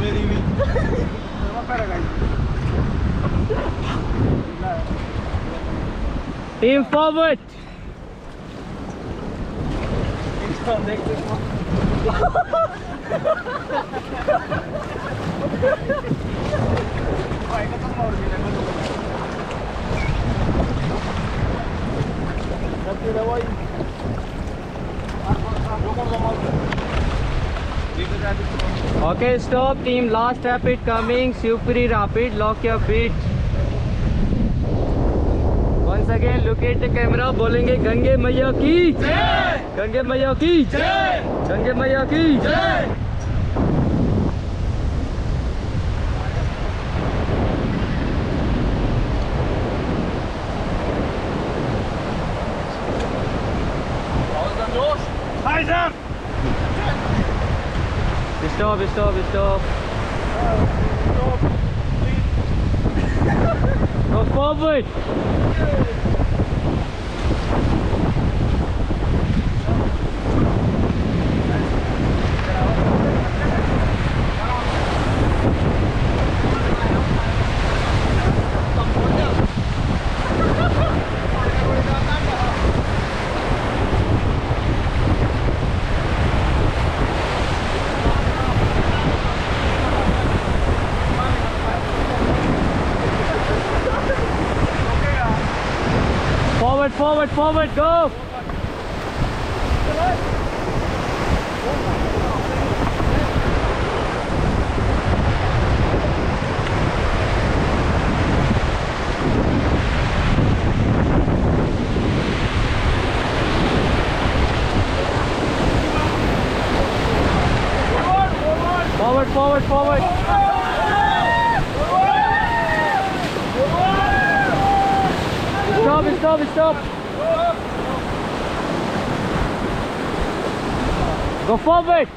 मेरी भी Team forward. Okay, stop team. Last rapid coming. Super rapid. Lock your feet. Once again, look at the camera. बोलेंगे गंगे मैया की जय, गंगे मैया की जय, गंगे मैया की जय. Stop, stop, stop. Go forward. Forward, forward, forward, go! Forward, forward, forward! Stop, stop, stop! Go forward!